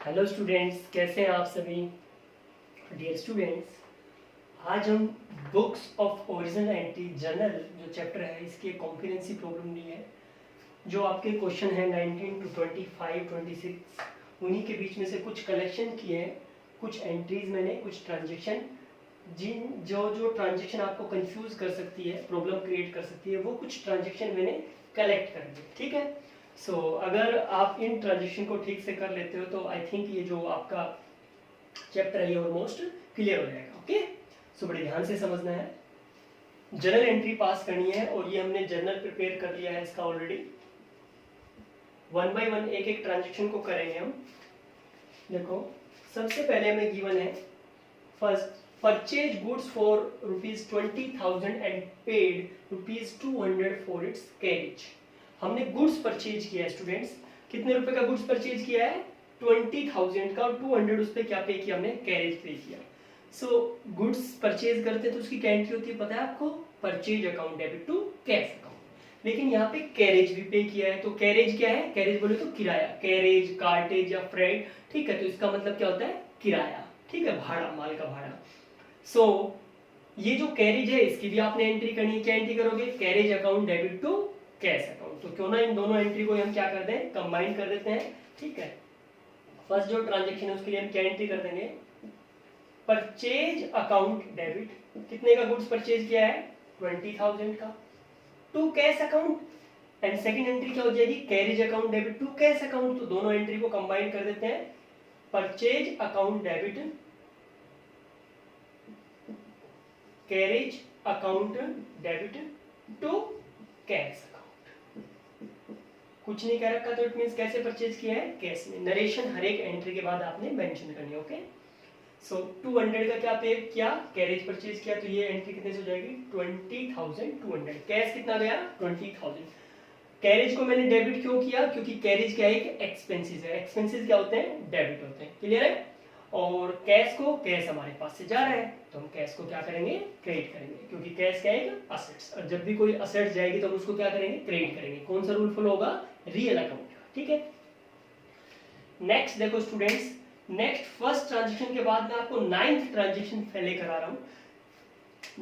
Hello students, कैसे हैं आप सभी। डियर स्टूडेंट्स, आज हम books of original entry journal जो चैप्टर है इसकी कॉम्प्रिहेंसिव प्रॉब्लम ली है। जो आपके क्वेश्चन है 19 to 25, 26, उन्हीं के बीच में से कुछ कलेक्शन किए हैं। कुछ एंट्रीज मैंने, कुछ ट्रांजेक्शन, जिन जो जो ट्रांजेक्शन आपको कंफ्यूज कर सकती है, प्रॉब्लम क्रिएट कर सकती है, वो कुछ ट्रांजेक्शन मैंने कलेक्ट कर दिए। ठीक है। अगर आप इन ट्रांजेक्शन को ठीक से कर लेते हो तो आई थिंक ये जो आपका चैप्टर है ये ऑलमोस्ट क्लियर हो जाएगा। ओके, बड़े ध्यान से समझना है। जर्नल एंट्री पास करनी है और ये हमने जर्नल प्रिपेयर कर लिया है इसका ऑलरेडी। वन बाय वन एक एक ट्रांजेक्शन को करेंगे हम। देखो, सबसे पहले हमें गिवन है first, purchase goods for ₹20,000 and paid ₹200 for its carriage. हमने गुड्स परचेज किया है स्टूडेंट्स। कितने रुपए का गुड्स परचेज किया है? 20,000 का, और 200 उस पर क्या पे किया हमने? कैरेज पे किया। गुड्स परचेज करते हैं तो उसकी क्या एंट्री होती है पता है आपको? Purchase account debit to cash account. लेकिन यहाँ पे कैरेज भी पे किया है, तो कैरेज क्या है? कैरेज बोले तो किराया, कैरेज, कार्टेज या फ्रेट। ठीक है, तो इसका मतलब क्या होता है? किराया। ठीक है, भाड़ा, माल का भाड़ा। ये जो कैरेज है इसकी भी आपने एंट्री करनी है। क्या एंट्री करोगे? Carriage account debit to cash account. तो क्यों ना इन दोनों एंट्री को हम क्या कर दें? कंबाइन कर देते हैं। ठीक है, फर्स्ट जो ट्रांजेक्शन है उसके लिए हम क्या एंट्री कर देंगे? परचेज अकाउंट डेबिट, कितने का गुड्स परचेज किया है? 20,000 का, to cash account. And second entry क्या हो जाएगी? Carriage account debit to cash account. तो दोनों एंट्री को कंबाइन कर देते हैं। Purchase account debit, carriage account debit to cash account. कुछ नहीं कह रखा तो इट मींस कैसे परचेज किया है? कैश में। नरेशन हर एक एंट्री के बाद आपने मेंशन करनी है। ओके, 200 का क्या पे किया? कैरेज परचेज किया, तो ये एंट्री कितने से हो जाएगी? 20,200। कैश कितना गया? 20,000। कैरेज को मैंने डेबिट क्यों किया? क्योंकि कैरेज क्या है? एक एक्सपेंसेस है। एक्सपेंसेस क्या होते हैं? डेबिट होते हैं। क्लियर है। और कैश को, कैश हमारे पास से जा रहा है तो हम कैश को क्या करेंगे? क्रेडिट करेंगे, क्योंकि कैश क्या है? असेट्स। और जब भी कोई असेट्स जाएगी तो हम उसको क्या करेंगे? क्रेडिट करेंगे। कौन सा रूल फॉलो होगा? Real account. ठीक है। नेक्स्ट देखो स्टूडेंट्स, नेक्स्ट फर्स्ट ट्रांजेक्शन के बाद मैं आपको 9th ट्रांजेक्शन पहले करा रहा हूं।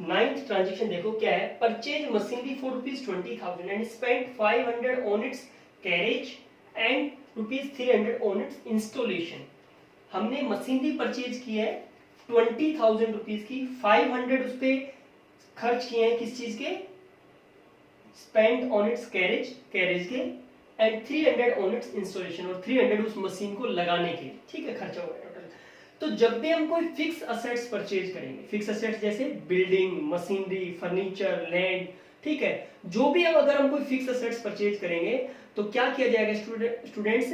9th ट्रांजेक्शन देखो क्या है? Purchase machinery for ₹20,000 and spend 500 on it's carriage and ₹300 on it's installation. हमने मशीनरी परचेज की है 20,000 रुपीज की, 500 उस पे खर्च किए हैं किस चीज के? Spend on it's carriage, carriage के, एंड 300 ऑन इट्स इंस्टॉलेशन, और 300 उस मशीन को लगाने के। ठीक है, खर्चा हो गया टोटल। तो जब भी हम कोई फिक्स असेट्स परचेज करेंगे, फिक्स असेट्स जैसे बिल्डिंग, मशीनरी, फर्नीचर, लैंड, ठीक है, जो भी अगर हम कोई फिक्स असेट्स परचेज करेंगे तो क्या किया जाएगा स्टूडेंट्स?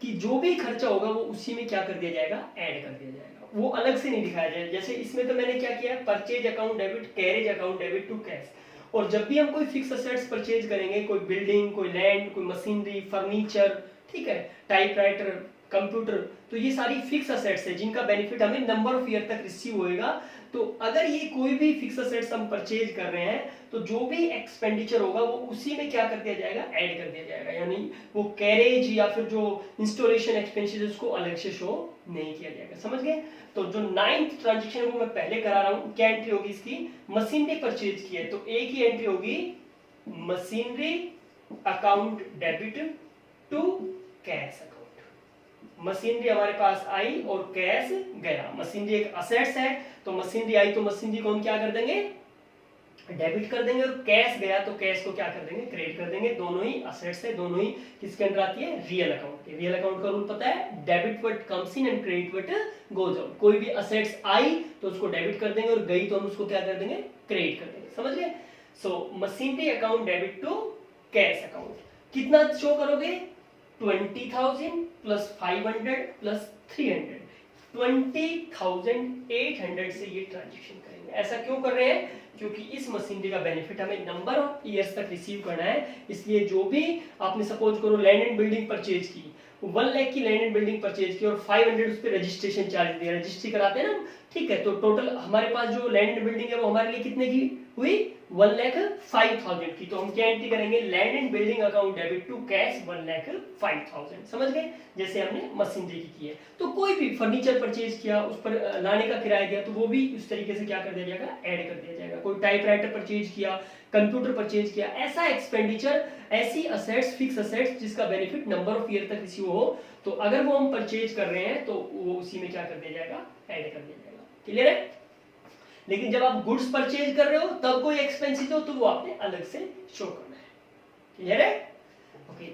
कि जो भी खर्चा होगा वो उसी में क्या कर दिया जाएगा? ऐड कर दिया जाएगा। वो अलग से नहीं दिखाया जाएगा। जैसे इसमें तो मैंने क्या किया? Purchase account debit, carriage account debit to cash. और जब भी हम कोई फिक्स असेट्स परचेज करेंगे, कोई बिल्डिंग, कोई लैंड, कोई मशीनरी, फर्नीचर, ठीक है, टाइपराइटर, कंप्यूटर, तो ये सारी फिक्स असेट्स है जिनका बेनिफिट हमें नंबर ऑफ ईयर तक रिसीव होएगा। तो अगर ये कोई भी फिक्स असेट्स हम परचेज कर रहे हैं तो जो भी एक्सपेंडिचर होगा वो उसी में क्या कर दिया जाएगा? ऐड कर दिया जाएगा। यानी वो कैरेज या फिर जो इंस्टॉलेशन एक्सपेंसेस उसको अलग से शो नहीं किया जाएगा। समझ गए? तो जो 9th ट्रांजेक्शन है वो मैं पहले करा रहा हूं। क्या एंट्री होगी इसकी? मशीनरी परचेज की है तो एक ही एंट्री होगी, machinery account debit to cash account. Machinery हमारे पास आई और कैश गया। मशीनरी एक असेट्स है तो मशीनरी आई तो मशीनरी को हम क्या कर देंगे? डेबिट कर देंगे, और कैश गया तो कैश को क्या कर देंगे? क्रेडिट कर देंगे। दोनों ही असेट्स है, दोनों ही किसके अंदर आती है? रियल अकाउंट के। रियल अकाउंट का रूल पता है? Debit what comes in and credit what goes out. कोई भी असेट्स आई तो उसको डेबिट कर देंगे और गई तो हम उसको क्या कर देंगे? क्रेडिट कर देंगे। समझ गए? Machinery account debit to cash account. कितना शो करोगे? 20,000 प्लस 500 प्लस 300, 20,800 से ये ट्रांजेक्शन करेंगे। ऐसा क्यों कर रहे हैं? क्योंकि इस मशीनरी का बेनिफिट हमें नंबर ऑफ ईयर्स तक रिसीव करना है। इसलिए जो भी आपने सपोज करो लैंड एंड बिल्डिंग परचेज की, 1 लाख की लैंड एंड बिल्डिंग परचेज की और 500 उस पर रजिस्ट्रेशन चार्ज दिया, रजिस्ट्री कराते हैं ना, ठीक है, तो टोटल हमारे पास जो लैंड एंड बिल्डिंग है वो हमारे लिए कितने की हुई? 1,05,000 की, तो हम क्या एंट्री करेंगे, land and building account debit to cash 1,05,000। समझ गए, जैसे हमने मशीनरी की है। तो कोई भी फर्नीचर परचेज किया, उस पर लाने का किराया दिया, तो वो भी उस तरीके से क्या कर दिया जाएगा, ऐड कर दिया जाएगा। कोई टाइपराइटर परचेज किया, कंप्यूटर परचेज किया, ऐसा एक्सपेंडिचर, ऐसी असेट्स, फिक्स असेट्स जिसका बेनिफिट नंबर ऑफ ईयर तक रिसीव हो, तो अगर वो हम परचेज कर रहे हैं तो वो उसी में क्या कर दिया जाएगा, ऐड कर दिया जाएगा। क्लियर है। लेकिन जब आप गुड्स परचेज कर रहे हो तब कोई एक्सपेंसिव हो तो वो आपने अलग से शो करना है। क्लियर है। ओके,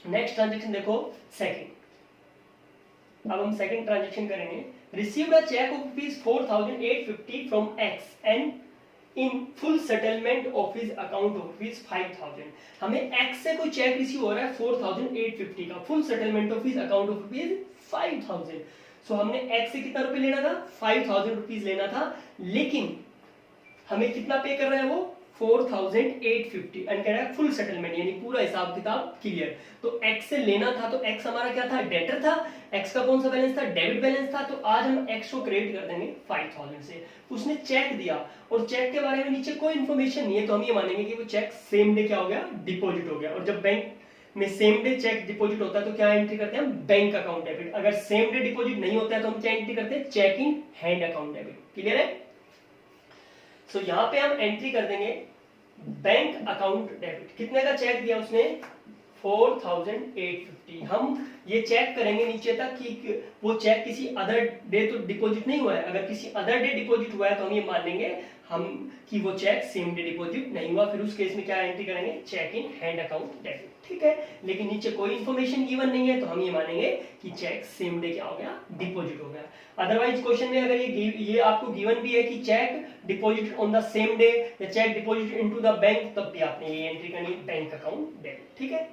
नेक्स्ट ट्रांजेक्शन देखो, सेकंड। अब हम सेकंड ट्रांजेक्शन करेंगे। Received a cheque of ₹4,850 from X and in full settlement of his account of ₹5,000। हमें एक्स से कोई चेक रिसीव हो रहा है 4,850 का, full settlement of his account of ₹5,000। सो हमने एक्स से कितना रुपए लेना था, 5,000 रुपीज लेना था, लेकिन हमें कितना पे कर रहा है वो 4,850 एंड कह रहा है फुल सेटलमेंट, यानी पूरा हिसाब किताब क्लियर। तो एक्स से लेना था, तो एक्स हमारा क्या था, डेटर था। एक्स का कौन सा बैलेंस था, डेबिट बैलेंस था। तो आज हम एक्स को क्रेडिट कर देंगे 5,000 से। उसने चेक दिया और चेक के बारे में नीचे कोई इन्फॉर्मेशन नहीं है, तो हम ये मानेंगे कि वो चेक सेम डे क्या हो गया, डिपॉजिट हो गया। और जब बैंक में सेम डे चेक डिपॉजिट होता है तो क्या एंट्री करते हैं हम, बैंक अकाउंट डेबिट। अगर सेम डे डिपॉजिट नहीं होता है तो हम क्या एंट्री करते हैं, cheque in hand account debit. Clear है। सो यहां पे हम एंट्री कर देंगे बैंक अकाउंट डेबिट। कितने का चेक दिया उसने, 4,850। हम ये चेक करेंगे नीचे तक कि वो चेक किसी अदर डे तो डिपॉजिट नहीं हुआ है। अगर किसी अदर डे डिपॉजिट हुआ है तो हम ये मान लेंगे हम कि वो चेक सेम डे डिपॉजिट नहीं हुआ। फिर उस केस में क्या एंट्री करेंगे, cheque in hand account debit. ठीक है, लेकिन नीचे कोई इन्फॉर्मेशन गिवन नहीं है तो हम ये मानेंगे कि चेक सेम डे क्या हो गया, डिपॉजिट हो गया। अदरवाइज क्वेश्चन में अगर ये आपको गिवन भी है कि cheque deposit on the same day या cheque deposit into the bank, तब भी आपने ये एंट्री करनी है, बैंक अकाउंट डेबिट। ठीक है।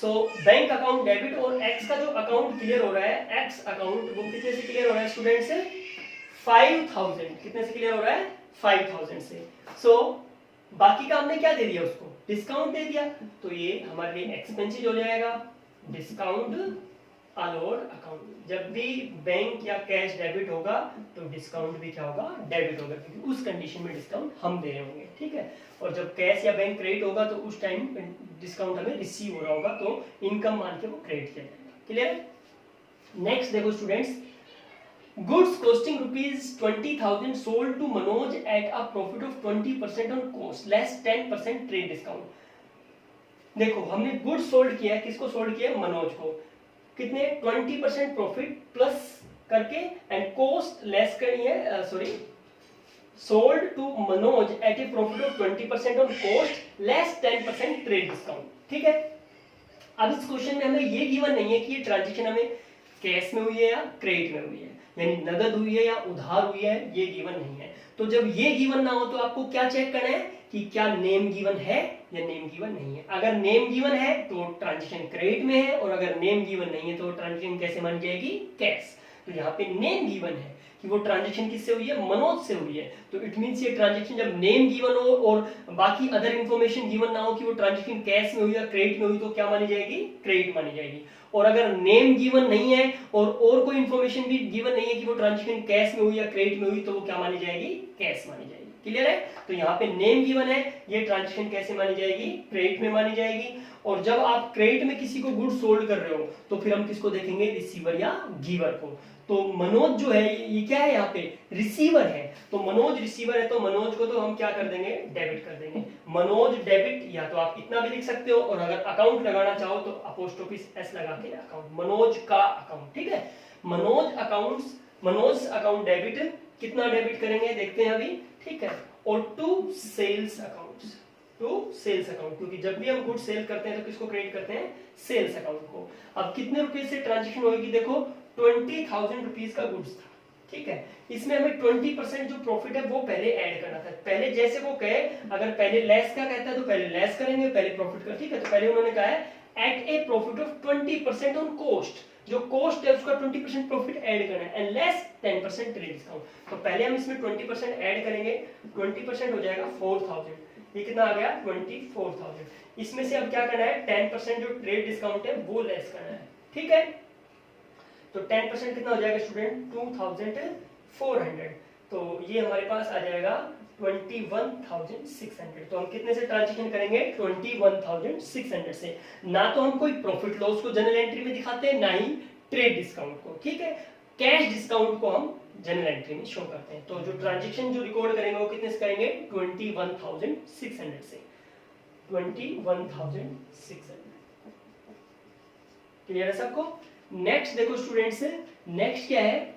सो बैंक अकाउंट डेबिट और एक्स का जो अकाउंट क्लियर हो रहा है, एक्स अकाउंट वो कितने से क्लियर हो रहा है स्टूडेंट से, 5,000। कितने से क्लियर हो रहा है, 5,000 से। सो बाकी का हमने क्या दे दिया उसको, डिस्काउंट दे दिया, तो ये हमारे लिए एक्सपेंसिव हो जाएगा, डिस्काउंट अलोड अकाउंट। जब भी बैंक या कैश डेबिट होगा तो डिस्काउंट भी क्या होगा, डेबिट होगा, क्योंकि उस कंडीशन में डिस्काउंट हम दे रहे होंगे। ठीक है। और जब कैश या बैंक क्रेडिट होगा तो उस टाइम डिस्काउंट हमें रिसीव हो रहा होगा, तो इनकम मान के वो क्रेडिट किया जाएगा। क्लियर। नेक्स्ट देखो students, goods costing ₹20,000 sold to Manoj at a profit of 20% on cost less 10% trade discount. देखो हमने गुड्स सोल्ड किया है, किसको सोल्ड किया है, मनोज को। कितने, 20% प्रॉफिट प्लस करके एंड कॉस्ट लेस करनी है, sorry, sold to Manoj at a profit of 20% on cost less 10% trade discount. ठीक है। अब इस क्वेश्चन में हमें ये गिवन नहीं है कि ये ट्रांजेक्शन हमें कैश में हुई है या क्रेडिट में हुई है, यानी नगद हुई है या उधार हुई है, ये गिवन नहीं है। तो जब ये गिवन ना हो तो आपको क्या चेक करना है कि क्या नेम गिवन है या नेम गिवन नहीं है। अगर नेम गिवन है तो ट्रांजेक्शन क्रेडिट में है, और अगर नेम गिवन नहीं है तो ट्रांजेक्शन कैसे मानी जाएगी, कैश। तो यहाँ पे नेम गिवन है कि वो ट्रांजेक्शन किससे हुई है, मनोज से हुई है, तो इट मींस ये ट्रांजेक्शन जब नेम गिवन हो और बाकी अदर इंफॉर्मेशन गिवन ना हो कि वो ट्रांजेक्शन कैश में हुई या क्रेडिट में हुई, तो क्या मानी जाएगी, क्रेडिट मानी जाएगी। और अगर नेम गिवन नहीं है और कोई इंफॉर्मेशन भी गिवन नहीं है कि वो ट्रांजेक्शन कैश में हुई या क्रेडिट में हुई, तो वो क्या मानी जाएगी, कैश मानी जाएगी। क्लियर है। तो यहाँ पे नेम गिवन है, ये ट्रांजेक्शन कैसे मानी जाएगी, क्रेडिट में मानी जाएगी। और जब आप क्रेडिट में किसी को गुड सोल्ड कर रहे हो तो फिर हम किसको देखेंगे, रिसीवर या गिवर को। तो मनोज जो है ये क्या है, यहाँ पे रिसीवर है, तो मनोज रिसीवर है, तो मनोज को तो हम क्या कर देंगे, डेबिट कर देंगे। मनोज डेबिट, या तो आप इतना भी लिख सकते हो, और अगर अकाउंट लगाना चाहो तो अपोस्ट्रोफी एस लगा के अकाउंट, मनोज का अकाउंट। ठीक है। Manoj accounts, Manoj account debit, कितना डेबिट करेंगे देखते हैं अभी। ठीक है। और to sales accounts, to sales account, क्योंकि जब भी हम गुड सेल करते हैं तो किसको क्रेडिट करते हैं, सेल्स अकाउंट को। अब कितने रुपए से ट्रांजेक्शन होगी, देखो 20,000 रुपीज का गुड्स था। ठीक है। इसमें हमें 20% जो प्रॉफिट है वो पहले ऐड करना था। पहले जैसे वो कहे, अगर पहले लेस का कहता है तो पहले लेस करेंगे, पहले प्रॉफिट का। ठीक है। तो पहले उन्होंने कहा है at a profit of 20% on cost, जो कॉस्ट है उसका 20% प्रॉफिट ऐड करना है, एंड लेस 10% ट्रेड डिस्काउंट। तो पहले हम इसमें 20% ऐड करेंगे, 20% हो जाएगा 4,000, ये कितना आ गया 24,000। इसमें से अब क्या करना है, 10% जो ट्रेड डिस्काउंट है वो लेस करना है। ठीक है। तो 10% कितना हो जाएगा स्टूडेंट, 2,400। तो ये हमारे पास आ जाएगा 21,600। तो हम कितने से ट्रांजेक्शन करेंगे? 21,600 से। ना तो हम कोई प्रॉफिट लॉस को जनरल एंट्री में दिखाते हैं, ना ही ट्रेड डिस्काउंट को, ठीक है। कैश डिस्काउंट को हम जनरल एंट्री में शो करते हैं। तो जो ट्रांजेक्शन जो रिकॉर्ड करेंगे वो कितने से करेंगे? 21,600 से। 21,600। क्लियर है सबको? नेक्स्ट देखो स्टूडेंट्स, नेक्स्ट क्या है?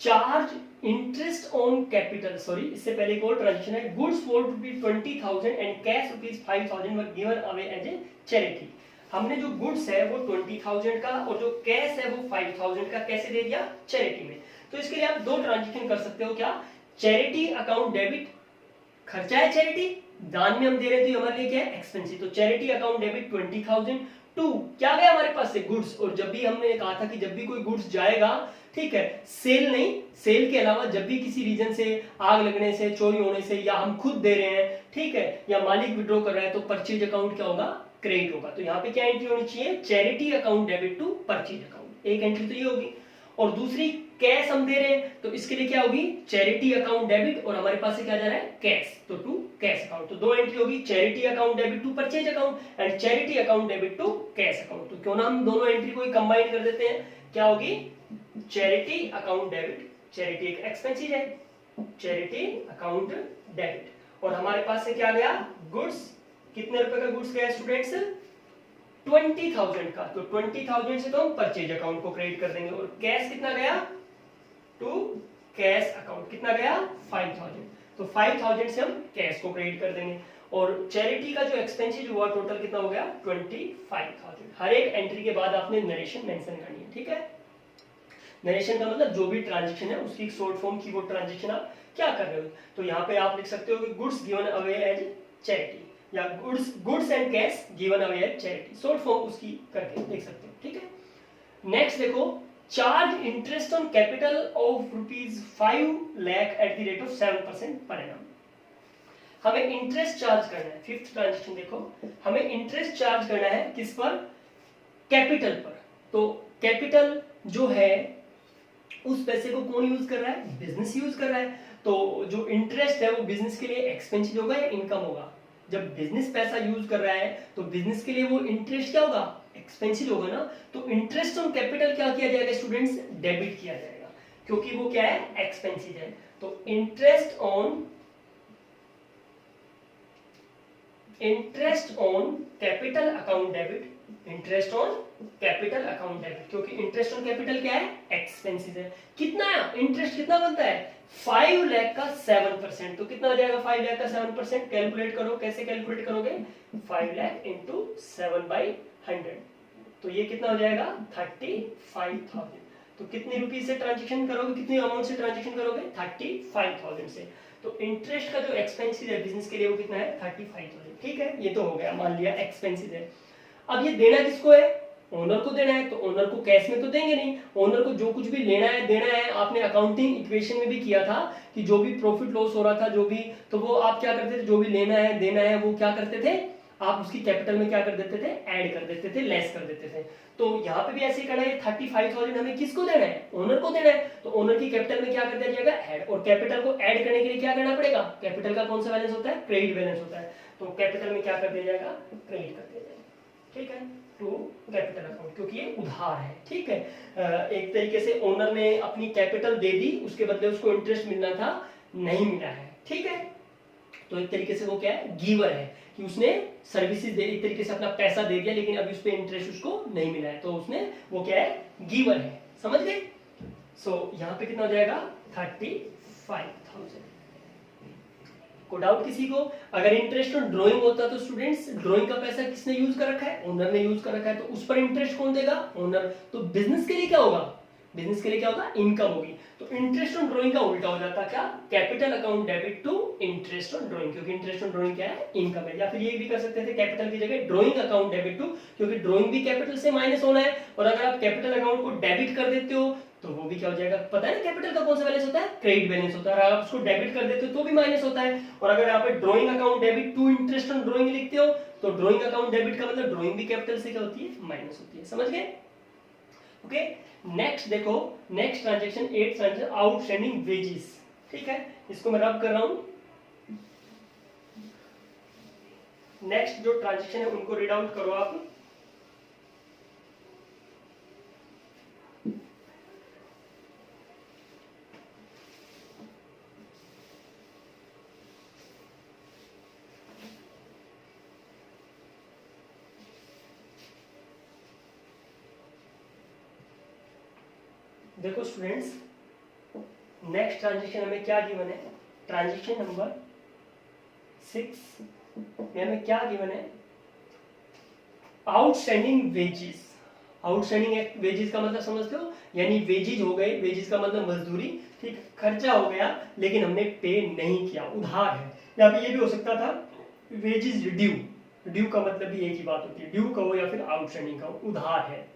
Charge interest on capital, sorry इससे पहले एक और ट्रांजेक्शन है। Goods for ₹20,000 and cash ₹5,000 were given away as a charity. हमने जो गुड्स है वो 20,000 का और जो कैश है वो 5,000 का कैसे दे दिया? चैरिटी में। तो इसके लिए आप दो ट्रांजेक्शन कर सकते हो। क्या? चैरिटी अकाउंट डेबिट, खर्चा है चैरिटी, दान में हम दे रहे थे, हमारे लिए क्या है? एक्सपेंसिव। तो चैरिटी अकाउंट डेबिट 20,000 टू क्या गया हमारे पास से? गुड्स। और जब भी हमने कहा था कि जब भी कोई गुड्स जाएगा, ठीक है, सेल नहीं, सेल के अलावा जब भी किसी रीजन से आग लगने से, चोरी होने से, या हम खुद दे रहे हैं, ठीक है, या मालिक विड्रॉ कर रहा है, तो परचेज अकाउंट क्या होगा? क्रेडिट होगा। तो यहाँ पे क्या एंट्री होनी चाहिए? Charity account debit to purchase account. एक एंट्री तो ये होगी। और दूसरी कैश हम दे रहे हैं, तो इसके लिए क्या होगी? चैरिटी अकाउंट डेबिट, और हमारे पास से क्या जा रहा है? कैश, तो टू कैश अकाउंट। तो दो एंट्री होगी, charity account debit to purchase account and charity account debit to cash account. तो क्यों ना हम दोनों एंट्री को कंबाइन कर देते हैं? क्या होगी? चैरिटी अकाउंट डेबिट, चैरिटी एक एक्सपेंसिव है, चैरिटी अकाउंट डेबिट। और हमारे पास से क्या गया? गुड्स। कितने रुपए का गुड्स गया स्टूडेंट्स? 20,000 का। तो 20,000 से तो हम परचेज अकाउंट को क्रेडिट कर देंगे। और कैश कितना गया? To cash account. कितना गया? 5,000। तो 5,000 से हम कैश को क्रेडिट कर देंगे। और चैरिटी का जो एक्सपेंसिव हुआ टोटल कितना हो गया? 25,000। हर एक एंट्री के बाद आपने नरेशन मेंशन करनी है, ठीक है। नरेशन का मतलब जो भी ट्रांजेक्शन है उसकी शॉर्ट फॉर्म की वो ट्रांजेक्शन आप क्या कर रहे हो। तो यहाँ पे आप लिख सकते हो कि goods given away as charity, या goods and cash given away as charity. Short form उसकी करके देख सकते हो, ठीक है। नेक्स्ट देखो, charge interest on capital of ₹5 lakh at the rate of 7% per annum. हमें इंटरेस्ट चार्ज करना है। फिफ्थ ट्रांजेक्शन देखो, हमें इंटरेस्ट चार्ज करना है किस पर? कैपिटल पर। तो कैपिटल जो है उस पैसे को कौन यूज कर रहा है? बिजनेस यूज कर रहा है। तो जो इंटरेस्ट है वो बिजनेस के लिए एक्सपेंसिव होगा या इनकम होगा? जब बिजनेस पैसा यूज कर रहा है तो बिजनेस के लिए वो इंटरेस्ट क्या होगा? एक्सपेंसिव होगा ना। तो इंटरेस्ट ऑन कैपिटल क्या किया जाएगा स्टूडेंट्स? डेबिट किया जाएगा, क्योंकि वो क्या है? एक्सपेंसिव है। तो interest on capital account debit, interest on capital account debit, क्योंकि इंटरेस्ट ऑन कैपिटल क्या है? एक्सपेंसिव है। कितना इंटरेस्ट कितना बनता है? 5 लाख का 7%। तो कितना हो जाएगा 5 लाख का 7%? कैलकुलेट करो, कैसे कैलकुलेट करोगे? 5 लाख इंटू 7/100। तो ये कितना हो जाएगा? 35,000। तो कितनी रुपीज से ट्रांजेक्शन करोगे? कितनी अमाउंट से ट्रांजेक्शन करोगे? 35,000 से। तो इंटरेस्ट का जो एक्सपेंसिव है बिजनेस के लिए वो कितना है? 35,000, ठीक है। ये तो हो गया, मान लिया एक्सपेंसिव है। अब ये देना किसको है? ओनर को देना है। तो ओनर को कैश में तो देंगे नहीं, ओनर को जो कुछ भी लेना है देना है। आपने अकाउंटिंग इक्वेशन में भी किया था कि जो भी प्रॉफिट लॉस हो रहा था, जो भी, तो वो आप क्या करते थे? जो भी लेना है देना है वो क्या करते थे? आप उसकी कैपिटल में क्या कर देते थे? ऐड कर देते थे, लेस कर देते थे। तो यहाँ पे भी ऐसे ही करना है। 35,000 हमें किसको देना है? ओनर को देना है। तो ओनर की कैपिटल में क्या कर दिया जाएगा? ऐड। और कैपिटल को ऐड करने के लिए क्या करना पड़ेगा? कैपिटल का कौन सा बैलेंस होता है? क्रेडिट बैलेंस होता है। तो कैपिटल में क्या कर दिया जाएगा? क्रेडिट कर दिया जाएगा, ठीक है, टू कैपिटल अकाउंट, क्योंकि ये उधार है, ठीक है। एक तरीके से ओनर ने अपनी कैपिटल दे दी, उसके बदले उसको इंटरेस्ट मिलना था, नहीं मिला है, ठीक है। तो एक तरीके से वो क्या है? गिवर है, कि उसने सर्विसेज दे, एक तरीके से अपना पैसा दे दिया, लेकिन अभी उस पर इंटरेस्ट उसको नहीं मिला है, तो उसने वो क्या है? गिवर है। समझ गए? सो यहाँ पे कितना हो जाएगा? 35,000। को डाउट किसी को? अगर इंटरेस्ट ऑन ड्राइंग होता तो स्टूडेंट्स, ड्राइंग का पैसा किसने यूज कर रखा है? ओनर ने यूज कर रखा है। तो उस पर इंटरेस्ट कौन देगा? ओनर। तो बिजनेस के लिए क्या होगा? बिजनेस के लिए क्या होगा? इनकम होगी। तो इंटरेस्ट ऑन ड्राइंग का उल्टा हो जाता क्या? Capital account debit to interest on drawing, क्योंकि इंटरेस्ट ऑन ड्राइंग क्या है? इनकम है। या फिर ये भी कर सकते थे कैपिटल की जगह ड्राइंग अकाउंट डेबिट टू, क्योंकि ड्राइंग भी कैपिटल से माइनस होना है। और अगर आप कैपिटल अकाउंट को डेबिट कर देते हो तो वो भी क्या हो जाएगा? पता है ना कैपिटल का कौन सा बैलेंस होता है? क्रेडिट बैलेंस होता है। अगर आप उसको डेबिट कर देते हो तो भी माइनस होता है। और अगर आप drawing account debit to interest on drawing लिखते हो तो ड्राइंग अकाउंट डेबिट का मतलब ड्राइंग भी कैपिटल से क्या होती है? माइनस होती है। समझ गए? ओके। नेक्स्ट देखो, next transaction 8 transaction outstanding wages. ठीक है, इसको मैं रब कर रहा हूं। नेक्स्ट जो ट्रांजेक्शन है उनको रीड आउट करो आप। देखो स्टूडेंट्स, नेक्स्ट ट्रांजेक्शन हमें क्या गिवन है, ट्रांजेक्शन नंबर 6 में हमें क्या गिवन है, आउटस्टैंडिंग वेजेस। आउटस्टैंडिंग वेजेस का मतलब समझते हो, यानी वेजेस हो गए, वेजेस का मतलब मजदूरी, ठीक, खर्चा हो गया लेकिन हमने पे नहीं किया, उधार है। यहाँ पे ये भी हो सकता था वेजेस ड्यू, ड्यू का मतलब भी एक ही बात होती है, ड्यू कहो या फिर आउटस्टैंडिंग कहो, उधार है,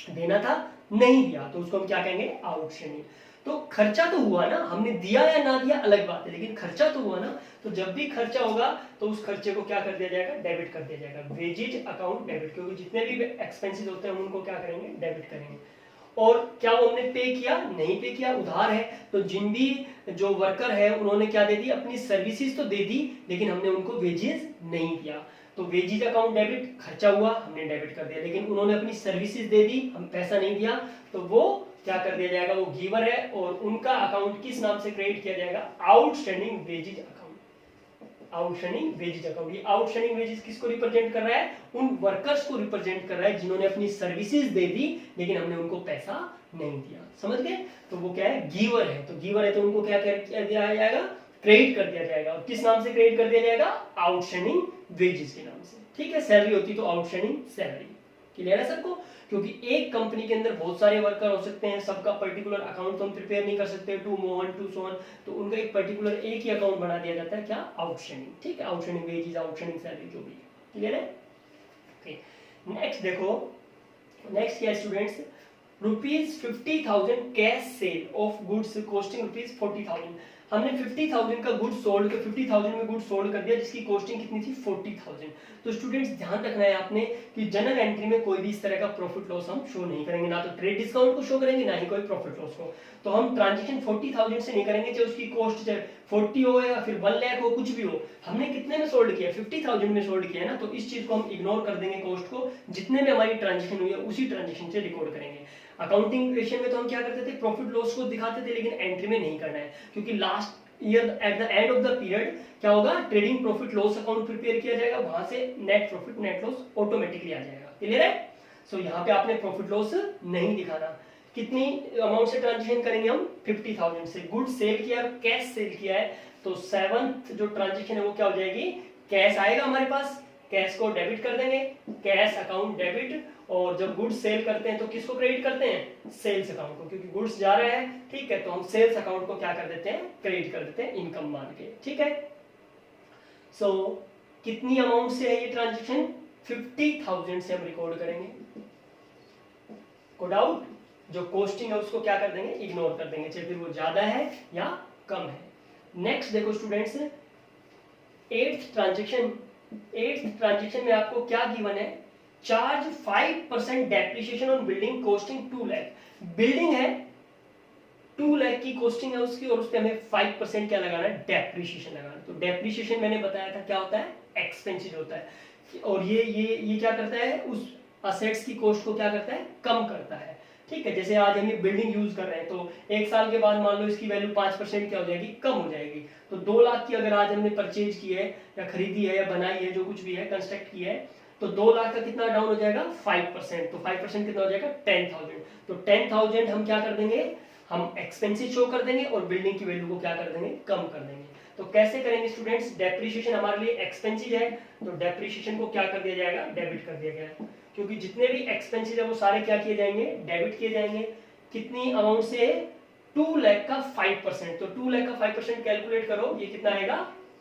देना था नहीं दिया, तो उसको हम क्या कहेंगे, आउटस्टैंडिंग। तो खर्चा तो हुआ ना, हमने दिया या ना दिया अलग बात है, लेकिन खर्चा तो हुआ ना, तो जब भी खर्चा होगा तो उस खर्चे को क्या कर दिया जाएगा, डेबिट कर दिया जाएगा, वेजेज अकाउंट डेबिट, क्योंकि जितने भी एक्सपेंसेस होते हैं हम उनको क्या करेंगे, डेबिट करेंगे। और क्या वो हमने पे किया, नहीं पे किया, उधार है, तो जिन भी जो वर्कर है उन्होंने क्या दे दी, अपनी सर्विसेज तो दे दी लेकिन हमने उनको वेजेस नहीं दिया, तो वेजेज अकाउंट डेबिट, खर्चा हुआ हमने डेबिट कर दिया, लेकिन उन्होंने अपनी सर्विसेज दे दी, हम पैसा नहीं दिया, तो वो क्या कर दिया जाएगा, वो गिवर है और उनका अकाउंट किस नाम से क्रिएट किया जाएगा, outstanding wages account. Outstanding wages account, ये आउटस्टैंडिंग वेजेज किसको रिप्रेजेंट कर रहा है, उन वर्कर्स को रिप्रेजेंट कर रहा है जिन्होंने अपनी सर्विसेज दे दी लेकिन हमने उनको पैसा नहीं दिया, समझ गए। तो वो क्या है, गिवर है, तो गिवर है तो उनको क्या कर दिया जाएगा, क्रेडिट कर दिया जाएगा, और किस नाम से क्रेडिट कर दिया जाएगा, आउटस्टैंडिंग वेजेस के नाम से, ठीक है। सैलरी होती तो आउटस्टैंडिंग सैलरी, क्लियर है सबको, क्योंकि एक कंपनी के अंदर बहुत सारे वर्कर हो सकते हैं, सबका पर्टिकुलर अकाउंट तो हम प्रिपेयर नहीं कर सकते, टू मोहन टू सोहन, तो उनका एक पर्टिकुलर एक ही अकाउंट बना दिया जाता है, क्या, आउटस्टैंडिंग, ठीक है, आउटस्टैंडिंग वेजेस, आउटस्टैंडिंग सैलरी जो भी है, क्लियर है। नेक्स्ट देखो, नेक्स्ट क्या students, ₹50,000 cash cell of goods costing ₹40,000, हमने 50,000 का गुड सोल्ड, 50,000 में गुड सोल्ड कर दिया जिसकी कॉस्टिंग कितनी थी, 40,000। तो स्टूडेंट्स ध्यान रखना है आपने कि जनरल एंट्री में कोई भी इस तरह का प्रॉफिट लॉस हम शो नहीं करेंगे, ना तो ट्रेड डिस्काउंट को शो करेंगे ना ही कोई प्रॉफिट लॉस को। तो हम ट्रांजेक्शन 40,000 से नहीं करेंगे, चाहे उसकी कॉस्ट चाहे 40 हो या फिर 1 लाख हो, कुछ भी हो, हमने कितने में सोल्ड किया, 50,000 में सोल्ड किया है ना, तो इस चीज को हम इग्नोर कर देंगे, कॉस्ट को जितने में हमारी ट्रांजेक्शन हुई है उसी ट्रांजेक्शन से रिकॉर्ड करेंगे। अकाउंटिंग इक्वेशन में तो हम क्या करते थे, प्रॉफिट लॉस को दिखाते थे, लेकिन एंट्री में नहीं करना है, क्योंकि last year at the end of the period क्या होगा, trading profit loss account prepare किया जाएगा, वहां से net profit net loss automatically आ जाएगा, क्लियर है। सो यहाँ पे आपने प्रॉफिट लॉस नहीं दिखाना। कितनी अमाउंट से ट्रांजेक्शन करेंगे हम, 50,000 से, गुड सेल किया और कैश सेल किया है, तो 7th जो ट्रांजेक्शन है वो क्या हो जाएगी, कैश आएगा हमारे पास, कैश को डेबिट कर देंगे, कैश अकाउंट डेबिट, और जब गुड्स सेल करते हैं तो किसको क्रेडिट करते हैं, सेल्स अकाउंट को, क्योंकि गुड्स जा रहे हैं, ठीक है, तो हम सेल्स अकाउंट को क्या कर देते हैं, क्रेडिट कर देते हैं इनकम मान के, ठीक है। सो कितनी अमाउंट से है ये ट्रांजेक्शन, 50,000 से हम रिकॉर्ड करेंगे, को डाउट, जो कॉस्टिंग है उसको क्या कर देंगे, इग्नोर कर देंगे, चाहे फिर वो ज्यादा है या कम है। नेक्स्ट देखो स्टूडेंट्स, 8th ट्रांजेक्शन में आपको क्या गिवन है, charge 5% depreciation on building costing 2 lakh, building है 2 लाख की कॉस्टिंग है उसकी, और उस पे हमें 5% क्या लगाना है, डेप्रिसिएशन लगाना है। तो डेप्रिसिएशन मैंने बताया था क्या होता है, एक्सपेंसिव होता है, और ये क्या करता है, उस असेट्स की कॉस्ट को क्या करता है, कम करता है, ठीक है। जैसे आज हम ये बिल्डिंग यूज कर रहे हैं, तो 1 साल के बाद मान लो इसकी वैल्यू 5% क्या हो जाएगी, कम हो जाएगी, तो 2 लाख की अगर आज हमने परचेज की है या खरीदी है या बनाई है, जो कुछ भी है, कंस्ट्रक्ट की है, तो 2 लाख का कितना डाउन हो जाएगा, 5%, तो 5% कितना हो जाएगा, 10,000, तो 10,000 हम क्या कर देंगे, हम एक्सपेंसिव शो कर देंगे और बिल्डिंग की वैल्यू को क्या कर देंगे, कम कर देंगे। तो कैसे करेंगे स्टूडेंट्स, डेप्रिसिएशन हमारे लिए एक्सपेंसिव है, तो डेप्रिसिएशन को क्या कर दिया जाएगा, डेबिट कर दिया गया, क्योंकि जितने भी एक्सपेंसिव है वो सारे क्या किए जाएंगे, डेबिट किए जाएंगे। कितनी अमाउंट से, 2 लाख का 5%, तो 2 लाख का 5% कैलकुलेट करो, ये कितना आएगा,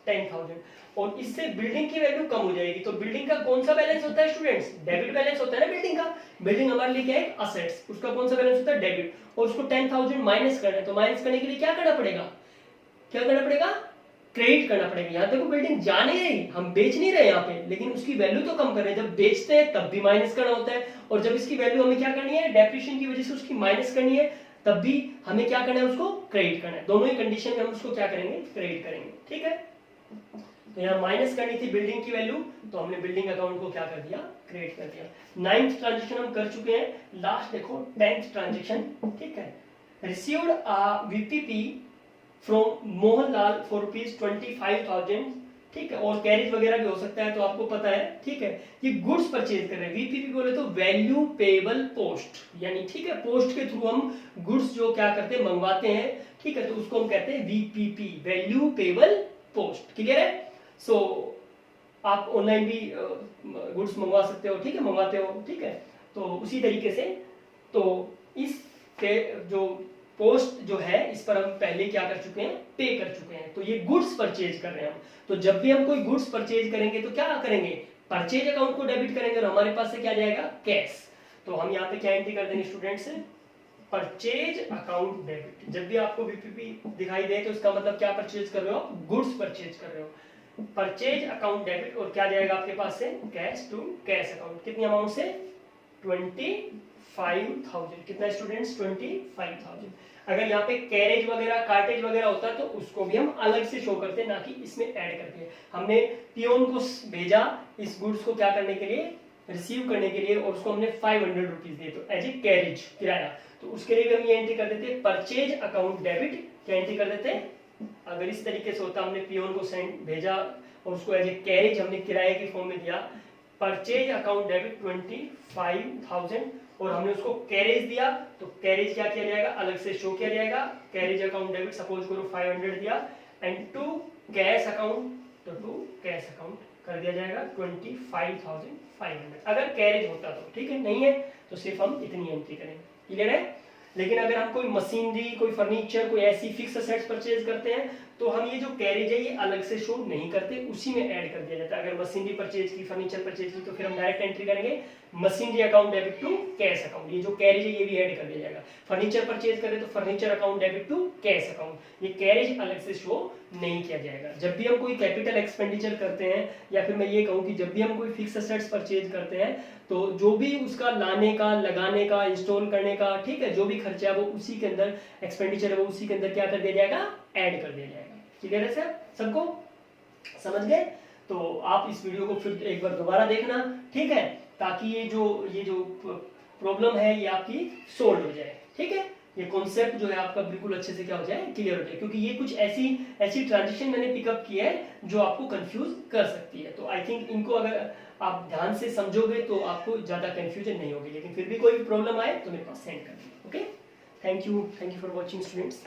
10,000, और इससे बिल्डिंग की वैल्यू कम हो जाएगी। तो बिल्डिंग का कौन सा बैलेंस होता है स्टूडेंट्स, डेबिट बैलेंस होता है ना बिल्डिंग का, बिल्डिंग हमारे लिए क्या है, असेट्स, उसका कौन सा बैलेंस होता है, डेबिट, और उसको 10,000 माइनस करना है, तो माइनस करने के लिए क्या करना पड़ेगा, क्या करना पड़ेगा, क्रेडिट करना पड़ेगा। यहाँ देखो बिल्डिंग जा नहीं रही, हम बेच नहीं रहे यहाँ पे, लेकिन उसकी वैल्यू तो कम कर रहे हैं, जब बेचते हैं तब भी माइनस करना होता है, और जब इसकी वैल्यू हमें क्या करनी है, डेप्रिसिएशन की वजह से उसकी माइनस करनी है, तब भी हमें क्या करना है, उसको क्रेडिट करना है। दोनों ही कंडीशन में हम उसको क्या करेंगे, क्रेडिट करेंगे। ठीक है, तो यहाँ माइनस करनी थी बिल्डिंग की वैल्यू, तो हमने बिल्डिंग अकाउंट को क्या कर दिया, क्रिएट कर दिया। 9th ट्रांजेक्शन हम कर चुके हैं। लास्ट देखो 10th ट्रांजेक्शन। ठीक है, received a VPP from Mohanlal for ₹25,000। ठीक है, और कैरेज वगैरह भी हो सकता है, तो आपको पता है। ठीक है, ये गुड्स परचेज कर रहे हैं। वीपीपी बोले तो वैल्यू पेबल पोस्ट, यानी ठीक है पोस्ट के थ्रू हम गुड्स जो क्या करते हैं, मंगवाते हैं। ठीक है, तो उसको हम कहते हैं VPP, value payable post. Clear है? सो आप ऑनलाइन भी गुड्स मंगवा सकते हो। ठीक है, मंगवाते हो। ठीक है, तो उसी तरीके से तो इस जो पोस्ट जो है इस पर हम पहले क्या कर चुके हैं, पे कर चुके हैं। तो ये गुड्स परचेज कर रहे हैं हम। तो जब भी हम कोई गुड्स परचेज करेंगे तो क्या करेंगे, परचेज अकाउंट को डेबिट करेंगे और हमारे पास से क्या जाएगा, कैश। तो हम यहाँ पे क्या एंट्री कर देंगे स्टूडेंट्स, परचेज अकाउंट डेबिट। जब भी आपको वीपीपी दिखाई दे तो इसका मतलब क्या परचेज कर रहे हो, गुड्स परचेज कर रहे हो। परचेज अकाउंट डेबिट और क्या जाएगा आपके पास से, कैश टू कैश अकाउंट। कितनी अमाउंट से, 25,000। कितना स्टूडेंट्स, 25,000। अगर यहाँ पे कैरेज वगैरह कार्टेज वगैरह होता तो उसको भी हम अलग से शो करते, ना कि इसमें ऐड करके। हमने पियोन को भेजा इस गुड्स को क्या करने के लिए, रिसीव करने के लिए, और उसको हमने 500 रुपीज दिए, तो एज ए कैरेज, किराया। तो उसके लिए भी हम ये एंट्री कर देते, परचेज अकाउंट डेबिट। क्या एंट्री कर देते, अगर इस तरीके से होता, हमने पियोन को सेंड भेजा और उसको एज ए कैरेज हमने किराए के फॉर्म में दिया, परचेज अकाउंट डेबिट 25,000, और हमने उसको कैरेज दिया, तो कैरेज क्या किया जाएगा, अलग से शो किया जाएगा। कैरेज अकाउंट डेबिट सपोज करो 500 दिया, एंड टू कैश अकाउंट, तो टू कैश अकाउंट कर दिया जाएगा 25,500 अगर कैरेज होता तो। ठीक है, नहीं है तो सिर्फ हम इतनी एंट्री करेंगे। क्लियर है? लेकिन अगर हम कोई मशीनरी, कोई फर्नीचर, कोई ऐसी फिक्स असेट्स परचेज करते हैं तो हम ये जो कैरेज है ये अलग से शो नहीं करते, उसी में ऐड कर दिया जाता है। अगर मशीनरी परचेज की, फर्नीचर परचेज की, तो फिर हम डायरेक्ट एंट्री करेंगे machinery account debit to cash account. ये जो कैरेज है ये भी ऐड कर दिया जाएगा। फर्नीचर परचेज करें तो furniture account debit to cash account. ये कैरेज अलग से शो नहीं किया जाएगा। जब भी हम कोई कैपिटल एक्सपेंडिचर करते हैं, या फिर मैं ये कहूँ कि जब भी हम कोई फिक्स असेट्स परचेज करते हैं, तो जो भी उसका लाने का, लगाने का, इंस्टॉल करने का, ठीक है, जो भी खर्चा है वो उसी के अंदर, एक्सपेंडिचर है वो उसी के अंदर क्या कर दिया जाएगा, ऐड कर दिया जाएगा। क्लियर है सर? सबको समझ गए? तो आप इस वीडियो को फिर एक बार दोबारा देखना। ठीक है, ताकि ये जो प्रॉब्लम है ये आपकी सोल्व हो जाए। ठीक है, ये कॉन्सेप्ट जो है आपका बिल्कुल अच्छे से क्या हो जाए, क्लियर हो जाए, क्योंकि ये कुछ ऐसी ट्रांजिशन मैंने पिकअप की है जो आपको कंफ्यूज कर सकती है। तो आई थिंक इनको अगर आप ध्यान से समझोगे तो आपको ज्यादा कंफ्यूजन नहीं होगी। लेकिन फिर भी कोई भी प्रॉब्लम आए तो मेरे पास सेंड कर दीजिए। Okay, thank you for watching students.